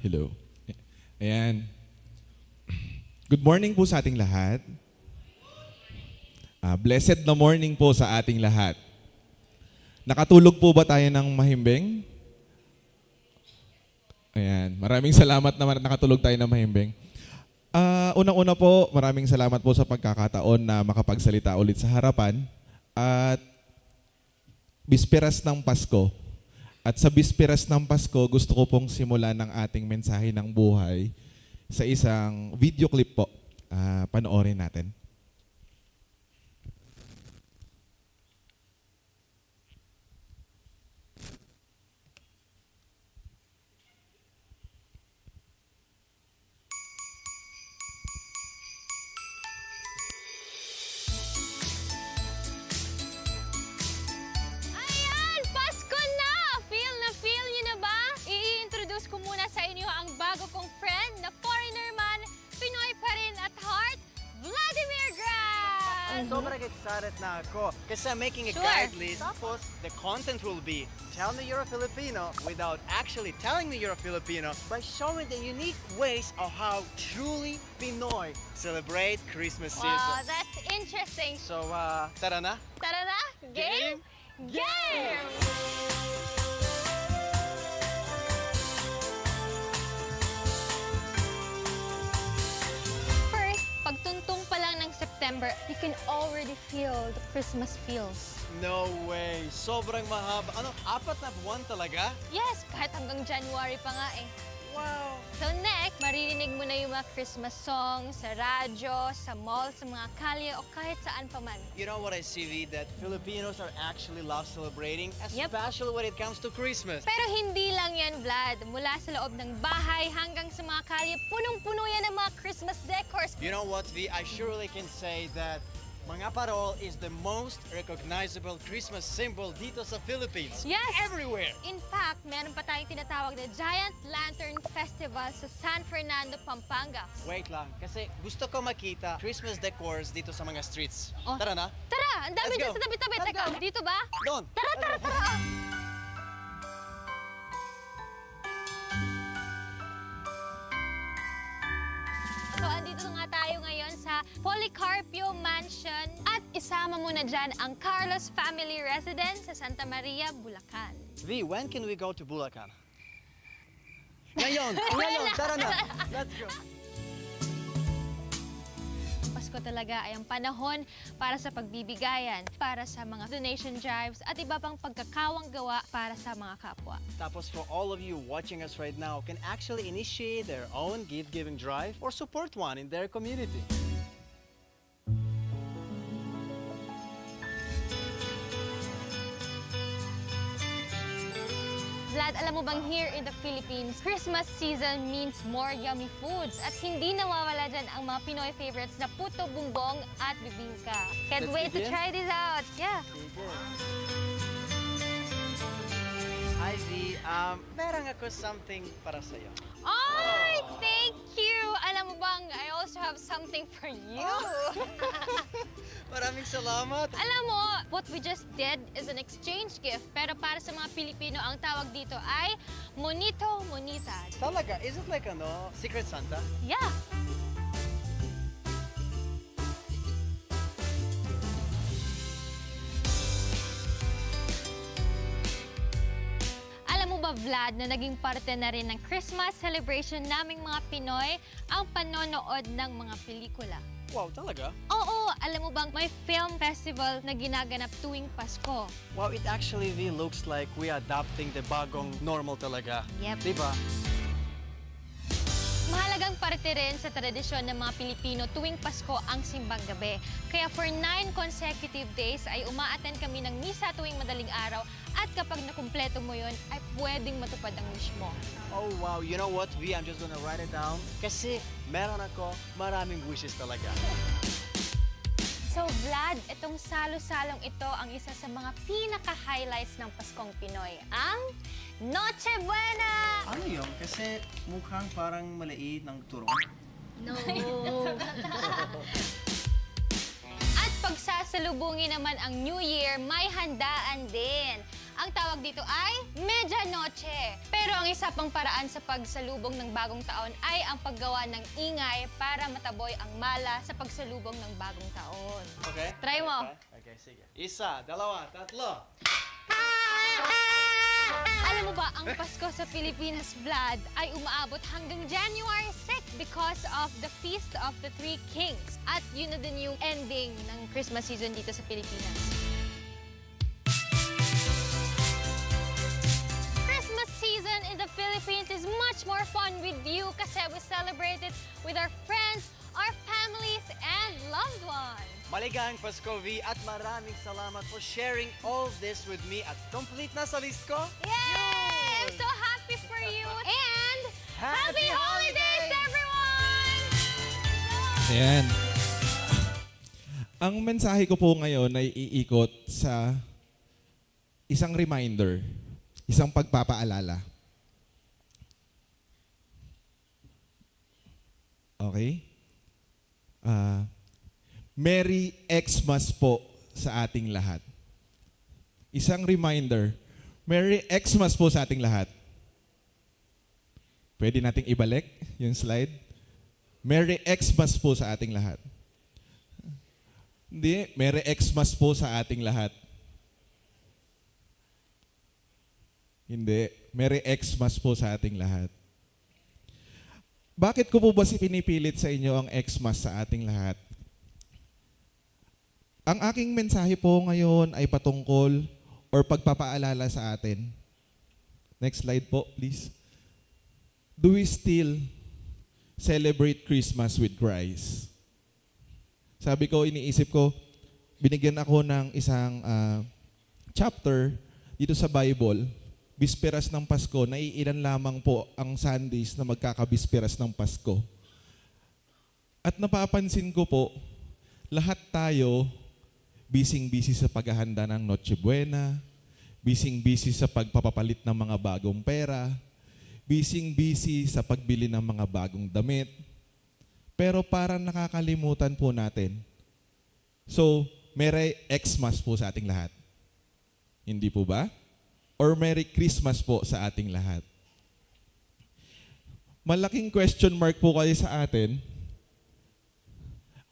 Hello. Ayan. Good morning po sa ating lahat. Blessed na morning po sa ating lahat. Nakatulog po ba tayo ng mahimbing? Ayan. Maraming salamat naman at nakatulog tayo ng mahimbing. Unang-una po, maraming salamat po sa pagkakataon na makapagsalita ulit sa harapan. At bisperas ng Pasko. At sa bisperas ng Pasko, gusto ko pong simulan ng ating mensahe ng buhay sa isang video clip po. Panoorin natin. Ayan! Pasko na! Na feel nyo na ba? I-introduce ko muna sa inyo ang bago kong friend na foreigner man, Pinoy pa rin at heart, Vladimir Gran! Sobrang excited na ako kasi I'm making a Sure. guide list. Tapos, the content will be tell me you're a Filipino without actually telling me you're a Filipino by showing the unique ways of how truly Pinoy celebrate Christmas Wow, season. that's interesting. So, tara na? Tara na! Game? Game! First, pagtuntong pa lang ng September, you can already feel the Christmas feels. No way! Sobrang mahaba. Ano, 4 na buwan talaga? Yes, kahit hanggang January pa nga eh. Wow! So next, maririnig mo na yung mga Christmas songs sa radyo, sa mall, sa mga kalye o kahit saan pa man. You know what I see, V? That Filipinos are actually love celebrating, Yep. especially when it comes to Christmas. Pero hindi lang yan, Vlad. Mula sa loob ng bahay hanggang sa mga kalye, punong-puno yan ng mga Christmas decors. You know what, V? I surely can say that Mga Parol is the most recognizable Christmas symbol dito sa Philippines. Yes! Everywhere! In fact, meron pa tayong tinatawag na Giant Lantern Festival sa San Fernando, Pampanga. Wait lang, kasi gusto ko makita Christmas decors dito sa mga streets. Oh. Tara na? Tara! Ang dami Let's dyan go. sa tabi-tabi. Let's Teka, go. dito ba? Doon! Tara, tara, tara! So, andito nga tayo ngayon sa Policarpio Mansion at isama mo na dyan ang Carlos Family Residence sa Santa Maria, Bulacan. V, when can we go to Bulacan? Ngayon! Ngayon! Tara na! Let's go! Pasko talaga ay ang panahon para sa pagbibigayan, para sa mga donation drives at iba pang pagkakawang gawa para sa mga kapwa. Tapos for all of you watching us right now can actually initiate their own gift-giving drive or support one in their community. Vlad, alam mo bang here in the Philippines, Christmas season means more yummy foods at hindi nawawala dyan ang mga Pinoy favorites na puto bumbong at bibingka. Can't Let's wait to begin? try this out. Yeah. Hi V, meron ako something para sa'yo. Ay, thank you! Alam mo bang, I also have something for you. Maraming salamat! Alam mo, what we just did is an exchange gift. Pero para sa mga Pilipino, ang tawag dito ay Monito Monita. Talaga, is it like Secret Santa? Yeah. Alam mo ba, Vlad, na naging parte na rin ng Christmas celebration naming mga Pinoy ang panonood ng mga pelikula? Wow, talaga? Oo, alam mo bang may film festival na ginaganap tuwing Pasko? Wow, it actually V looks like we adopting the bagong normal talaga. Yep. Diba? Mahalagang parte rin sa tradisyon ng mga Pilipino tuwing Pasko ang simbang gabi. Kaya for 9 consecutive days ay umaattend kami ng misa tuwing madaling araw at kapag nakumpleto mo yun ay pwedeng matupad ang wish mo. Oh wow, you know what V, I'm just gonna write it down kasi meron ako maraming wishes talaga. So Vlad, itong salo-salong ito ang isa sa mga pinaka-highlights ng Paskong Pinoy, ang Noche Buena! Ano yun? Kasi mukhang parang maliit ng turong. No! At pagsasalubungin naman ang New Year, may handaan din. Ang tawag dito ay Medianoche. Pero ang isa pang paraan sa pagsalubong ng bagong taon ay ang paggawa ng ingay para mataboy ang mala sa pagsalubong ng bagong taon. Okay? Try mo. Okay, sige. Isa, dalawa, tatlo. Alam mo ba, ang Pasko sa Pilipinas, Vlad, ay umaabot hanggang January 6 because of the Feast of the Three Kings. At yun na din yung ending ng Christmas season dito sa Pilipinas. Christmas season in the Philippines is much more fun with you kasi we celebrate it with our friends, our families, and loved ones. Maligayang Pasko, V, at maraming salamat for sharing all this with me. At complete na sa list ko. Yay! I'm so happy for you. And Happy happy holidays, everyone! Ayan. Ang mensahe ko po ngayon ay iikot sa isang reminder, isang pagpapaalala. Okay? Merry Xmas po sa ating lahat. Isang reminder, Merry Xmas po sa ating lahat. Pwede nating ibalik yung slide. Merry Xmas po sa ating lahat. Hindi, Merry Xmas po sa ating lahat. Hindi, Merry Xmas po sa ating lahat. Bakit ko po ba pinipilit sa inyo ang Xmas sa ating lahat? Ang aking mensahe po ngayon ay patungkol or pagpapaalala sa atin. Next slide po, please. Do we still celebrate Christmas with Christ? Sabi ko, iniisip ko, binigyan ako ng isang chapter dito sa Bible, Bisperas ng Pasko, naiilan lamang po ang Sundays na magkakabisperas ng Pasko. At napapansin ko po, lahat tayo busy-busy sa paghahanda ng Noche Buena, busy-busy sa pagpapapalit ng mga bagong pera, busy-busy sa pagbili ng mga bagong damit. Pero parang nakakalimutan po natin. So, Merry Xmas po sa ating lahat. Hindi po ba? Or Merry Christmas po sa ating lahat. Malaking question mark po kayo sa atin.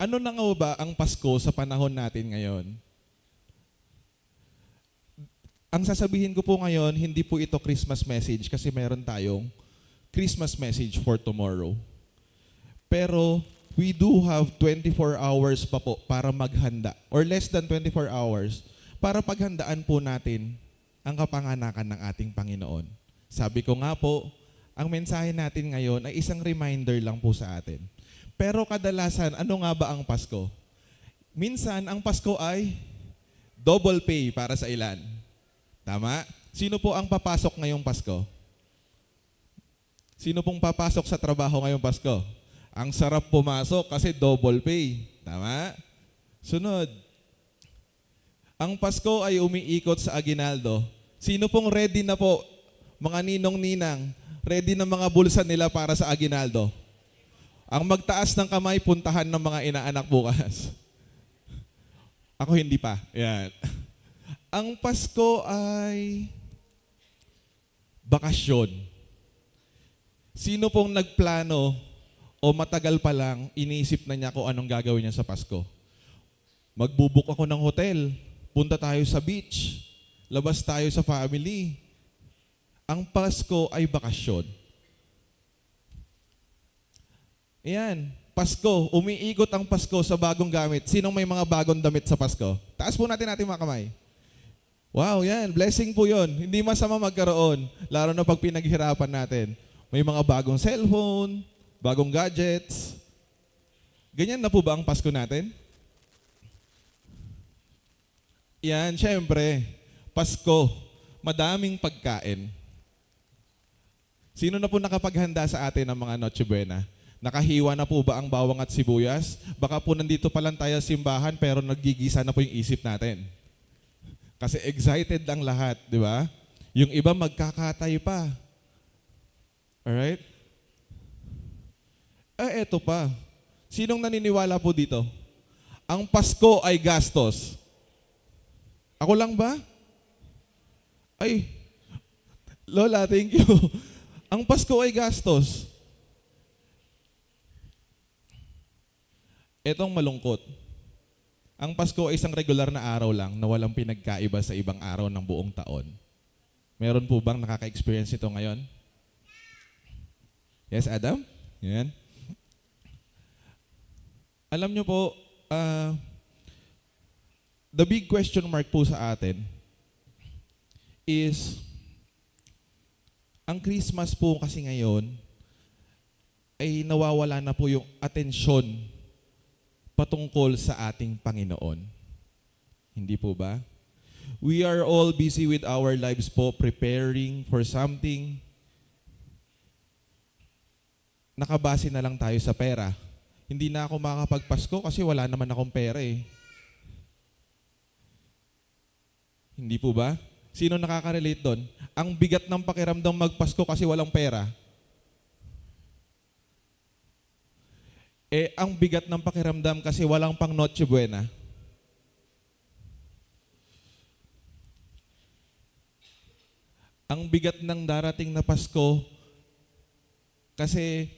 Ano na nga ba ang Pasko sa panahon natin ngayon? Ang sasabihin ko po ngayon, hindi po ito Christmas message kasi meron tayong Christmas message for tomorrow. Pero we do have 24 hours pa po para maghanda or less than 24 hours para paghandaan po natin ang kapanganakan ng ating Panginoon. Sabi ko nga po, ang mensahe natin ngayon ay isang reminder lang po sa atin. Pero kadalasan, ano nga ba ang Pasko? Minsan, ang Pasko ay double pay para sa ilan. Tama? Sino po ang papasok ngayong Pasko? Sino pong papasok sa trabaho ngayong Pasko? Ang sarap pumasok kasi double pay. Tama? Sunod. Ang Pasko ay umiikot sa aginaldo. Sino pong ready na po, mga ninong-ninang, ready na mga bulsa nila para sa aginaldo? Ang magtaas ng kamay, puntahan ng mga inaanak bukas. Ako hindi pa. Yan. Ang Pasko ay bakasyon. Sino pong nagplano o matagal pa lang, iniisip na niya kung anong gagawin niya sa Pasko? Magbubuk ako ng hotel. Punta tayo sa beach. Labas tayo sa family. Ang Pasko ay bakasyon. Ayan, Pasko. Umiikot ang Pasko sa bagong gamit. Sinong may mga bagong damit sa Pasko? Taas po natin ating mga kamay. Wow, yan. Blessing po yun. Hindi masama magkaroon. Lalo na pag pinaghirapan natin. May mga bagong cellphone, bagong gadgets. Ganyan na po ba ang Pasko natin? Yan, syempre. Pasko. Madaming pagkain. Sino na po nakapaghanda sa atin ng mga Noche Buena? Nakahiwa na po ba ang bawang at sibuyas? Baka po nandito pa lang tayo sa simbahan pero nagigisa na po yung isip natin. Kasi excited ang lahat, di ba? Yung iba magkakatay pa. Alright? Eto pa. Sinong naniniwala po dito? Ang Pasko ay gastos. Ako lang ba? Ay, Lola, thank you. Ang Pasko ay gastos. Etong malungkot. Ang Pasko ay isang regular na araw lang na walang pinagkaiba sa ibang araw ng buong taon. Meron po bang nakaka-experience ito ngayon? Yes, Adam? Yan. Alam nyo po, the big question mark po sa atin is, ang Christmas po kasi ngayon ay nawawala na po yung atensyon patungkol sa ating Panginoon. Hindi po ba? We are all busy with our lives po, preparing for something. Nakabase na lang tayo sa pera. Hindi na ako makakapagpasko kasi wala naman akong pera eh. Hindi po ba? Sino nakaka-relate doon? Ang bigat ng pakiramdam magpasko kasi walang pera. Eh, ang bigat ng pakiramdam kasi walang pang Noche Buena. Ang bigat ng darating na Pasko kasi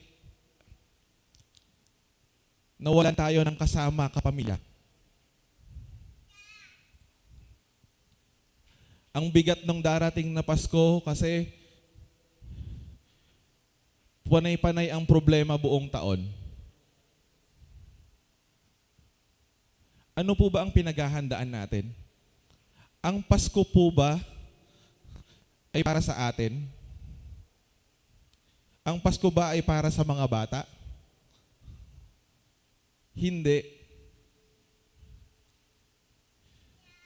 nawalan tayo ng kasama, kapamilya. Ang bigat ng darating na Pasko kasi panay-panay ang problema buong taon. Ano po ba ang pinaghahandaan natin? Ang Pasko po ba ay para sa atin? Ang Pasko ba ay para sa mga bata? Hindi.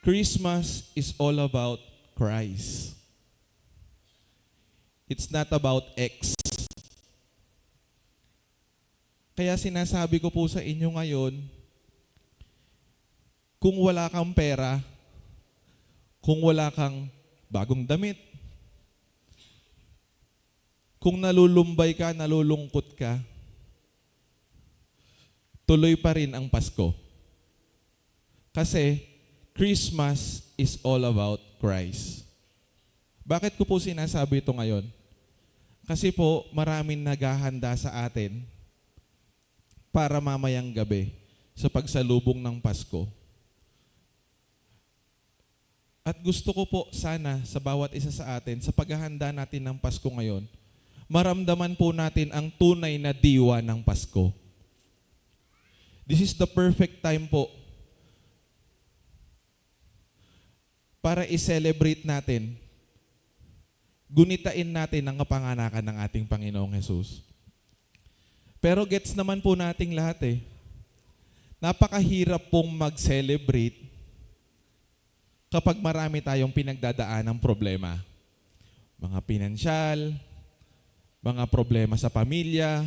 Christmas is all about Christ. It's not about X. Kaya sinasabi ko po sa inyo ngayon, kung wala kang pera, kung wala kang bagong damit, kung nalulumbay ka, nalulungkot ka, tuloy pa rin ang Pasko. Kasi Christmas is all about Christ. Bakit ko po sinasabi ito ngayon? Kasi po maraming naghahanda sa atin para mamayang gabi sa pagsalubong ng Pasko. At gusto ko po sana sa bawat isa sa atin, sa paghahanda natin ng Pasko ngayon, maramdaman po natin ang tunay na diwa ng Pasko. This is the perfect time po para i-celebrate natin, gunitain natin ang kapanganakan ng ating Panginoong Hesus. Pero gets naman po nating lahat eh. Napakahirap pong mag-celebrate kapag marami tayong pinagdadaan ng problema. Mga pinansyal, mga problema sa pamilya,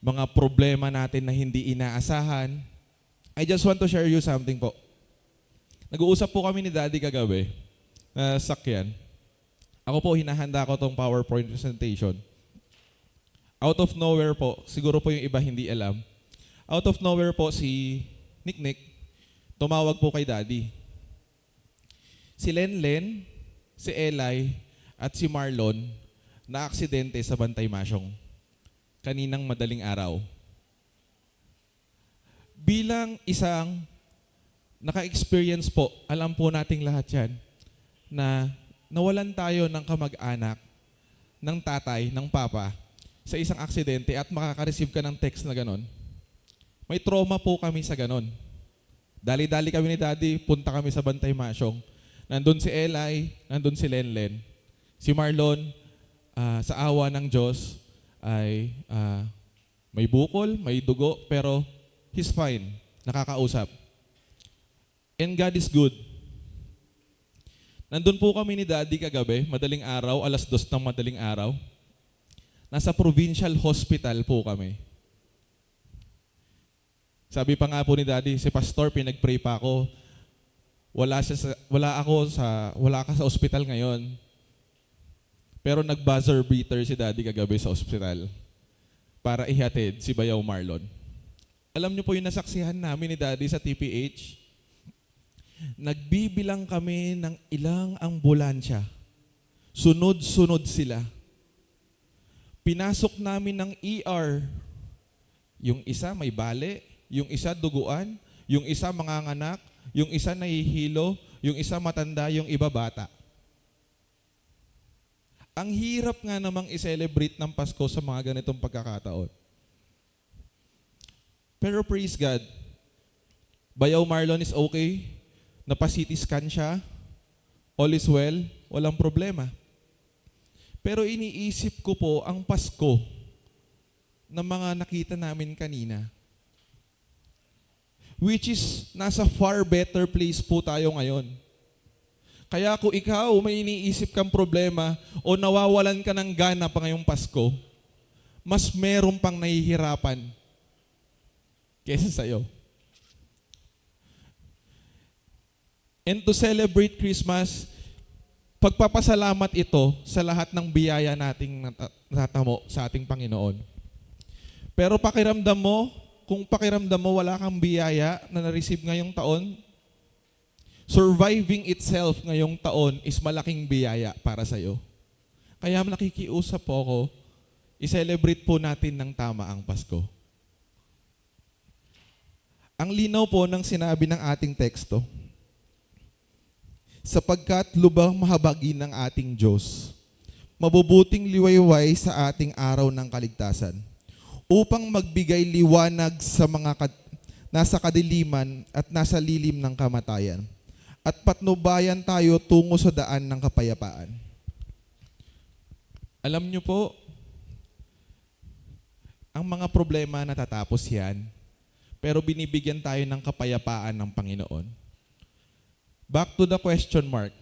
mga problema natin na hindi inaasahan. I just want to share you something po. Nag-uusap po kami ni Daddy kagabi na sakyan. Ako po, hinahanda ko tong PowerPoint presentation. Out of nowhere po, siguro po yung iba hindi alam, out of nowhere po si Nick tumawag po kay Daddy. Si Lenlen, si Eli, at si Marlon na aksidente sa Bantay Masyong kaninang madaling araw. Bilang isang naka-experience po, alam po nating lahat yan, na nawalan tayo ng kamag-anak, ng tatay, ng papa, sa isang aksidente at makaka-receive ka ng text na ganon. May trauma po kami sa ganon. Dali-dali kami ni Daddy, punta kami sa Bantay Masyong. Nandun si Eli, nandun si Lenlen. Si Marlon, sa awa ng Diyos, ay may bukol, may dugo, pero he's fine, nakakausap. And God is good. Nandun po kami ni Daddy kagabi, madaling araw, 2:00 ng madaling araw. Nasa provincial hospital po kami. Sabi pa nga po ni Daddy, si Pastor, pinag-pray pa ako. Wala ka sa ospital ngayon. Pero nag-buzzer beater si Daddy kagabi sa ospital para ihatid si Bayaw Marlon. Alam niyo po yung nasaksihan namin ni Daddy sa TPH? Nagbibilang kami ng ilang ambulansya Sunod-sunod sila. Pinasok namin ng ER. Yung isa may bale, yung isa duguan, yung isa manganganak, yung isa nahihilo, yung isa matanda, yung iba bata. Ang hirap nga namang i-celebrate ng Pasko sa mga ganitong pagkakataon. Pero praise God, Bayaw Marlon is okay, napa-CT scan siya, all is well, walang problema. Pero iniisip ko po ang Pasko na mga nakita namin kanina, which is nasa far better place po tayo ngayon. Kaya kung ikaw may iniisip kang problema o nawawalan ka ng gana pa ngayong Pasko, mas meron pang nahihirapan kesa sa'yo. And to celebrate Christmas, pagpapasalamat ito sa lahat ng biyaya nating natamo sa ating Panginoon. Pero pakiramdam mo, kung pakiramdam mo wala kang biyaya na na-receive ngayong taon, surviving itself ngayong taon is malaking biyaya para sa'yo. Kaya nakikiusap po ako, i-celebrate po natin ng tama ang Pasko. Ang linaw po ng sinabi ng ating teksto, sapagkat lubang mahabagin ng ating Diyos, mabubuting liwayway sa ating araw ng kaligtasan, upang magbigay liwanag sa mga nasa kadiliman at nasa lilim ng kamatayan, at patnubayan tayo tungo sa daan ng kapayapaan. Alam niyo po, ang mga problema natatapos yan, pero binibigyan tayo ng kapayapaan ng Panginoon. Back to the question mark.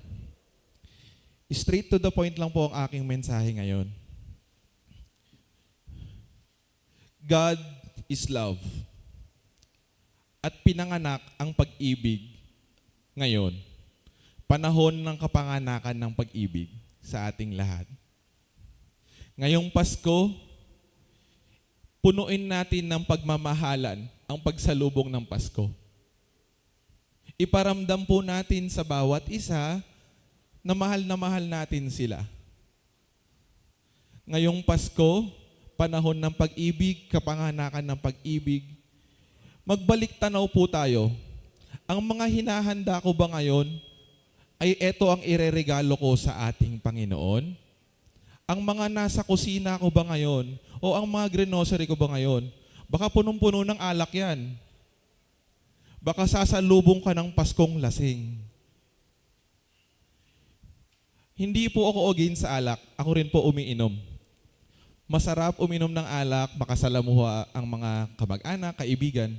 Straight to the point lang po ang aking mensahe ngayon. God is love. At pinanganak ang pag-ibig ngayon. Panahon ng kapanganakan ng pag-ibig sa ating lahat. Ngayong Pasko, punuin natin ng pagmamahalan ang pagsalubong ng Pasko. Iparamdam po natin sa bawat isa na mahal natin sila. Ngayong Pasko, panahon ng pag-ibig, kapanganakan ng pag-ibig, magbalik tanaw po tayo. Ang mga hinahanda ko ba ngayon ay eto ang ireregalo ko sa ating Panginoon? Ang mga nasa kusina ko ba ngayon o ang mga grocery ko ba ngayon, baka punong-puno ng alak yan. Baka sasalubong ka ng Paskong lasing. Hindi po ako against sa alak. Ako rin po umiinom. Masarap uminom ng alak, makasalamuha ang mga kamag-anak, kaibigan.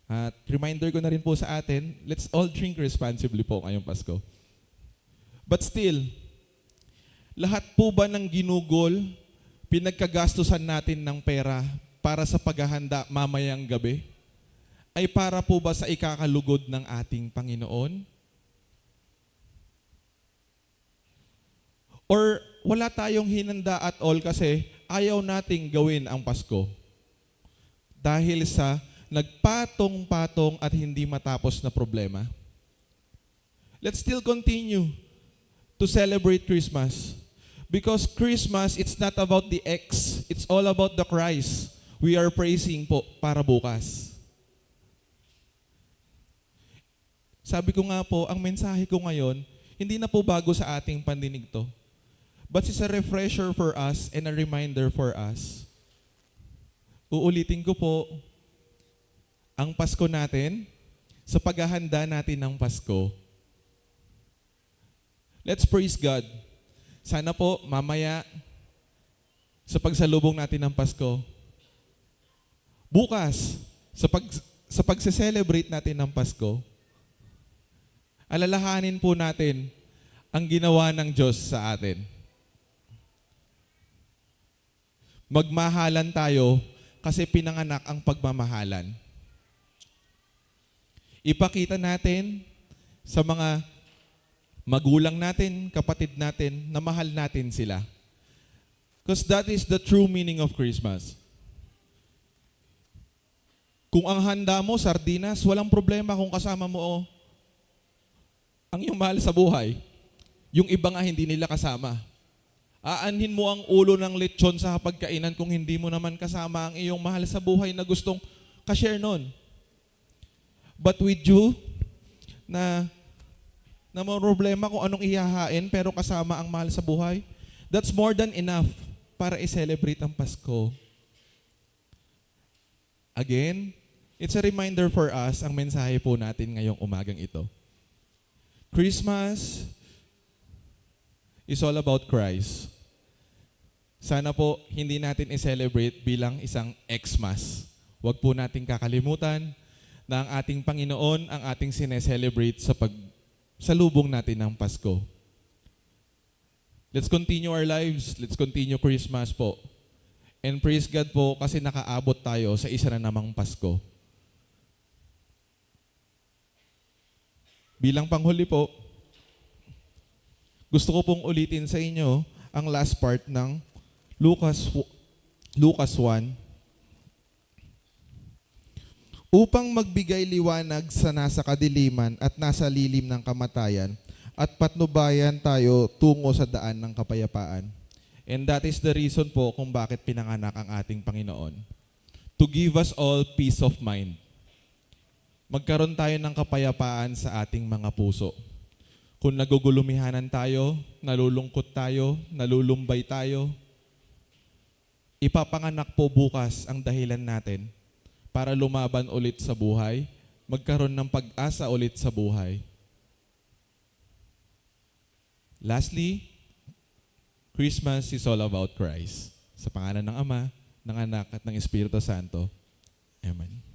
At reminder ko na rin po sa atin, let's all drink responsibly po ngayong Pasko. But still, lahat po ba ng ginugol, pinagkagastusan natin ng pera para sa paghahanda mamayang gabi, ay para po ba sa ikakalugod ng ating Panginoon? Or wala tayong hinanda at all kasi ayaw nating gawin ang Pasko dahil sa nagpatong-patong at hindi matapos na problema? Let's still continue to celebrate Christmas. Because Christmas, it's not about the X. It's all about the Christ. We are praising po para bukas. Sabi ko nga po, ang mensahe ko ngayon, hindi na po bago sa ating pandinig to. But it's a refresher for us and a reminder for us. Uulitin ko po, ang Pasko natin, sa paghahanda natin ng Pasko, let's praise God. Sana po, mamaya, sa pagsalubong natin ng Pasko, bukas, sa pagse-celebrate natin ng Pasko, alalahanin po natin ang ginawa ng Diyos sa atin. Magmahalan tayo kasi pinanganak ang pagmamahalan. Ipakita natin sa mga magulang natin, kapatid natin, na mahal natin sila. Because that is the true meaning of Christmas. Kung ang handa mo, sardinas, walang problema kung kasama mo ang iyong mahal sa buhay. Yung iba nga hindi nila kasama. Aanhin mo ang ulo ng lechon sa hapagkainan kung hindi mo naman kasama ang iyong mahal sa buhay na gustong ka-share nun. But with you, na may problema kung anong ihahain pero kasama ang mahal sa buhay, that's more than enough para i-celebrate ang Pasko. Again, it's a reminder for us, ang mensahe po natin ngayong umagang ito. Christmas is all about Christ. Sana po hindi natin i-celebrate bilang isang Xmas. Huwag po nating kakalimutan na ang ating Panginoon ang ating sineselebrate sa lubong natin ng Pasko. Let's continue our lives. Let's continue Christmas po. And praise God po kasi nakaabot tayo sa isa na namang Pasko. Bilang panghuli po, gusto ko pong ulitin sa inyo ang last part ng Lucas 1. Upang magbigay liwanag sa nasa kadiliman at nasa lilim ng kamatayan at patnubayan tayo tungo sa daan ng kapayapaan. And that is the reason po kung bakit pinanganak ang ating Panginoon. To give us all peace of mind. Magkaroon tayo ng kapayapaan sa ating mga puso. Kung nagugulumihanan tayo, nalulungkot tayo, nalulumbay tayo, ipapanganak po bukas ang dahilan natin para lumaban ulit sa buhay, magkaroon ng pag-asa ulit sa buhay. Lastly, Christmas is all about Christ. Sa pangalan ng Ama, ng Anak at ng Espiritu Santo. Amen.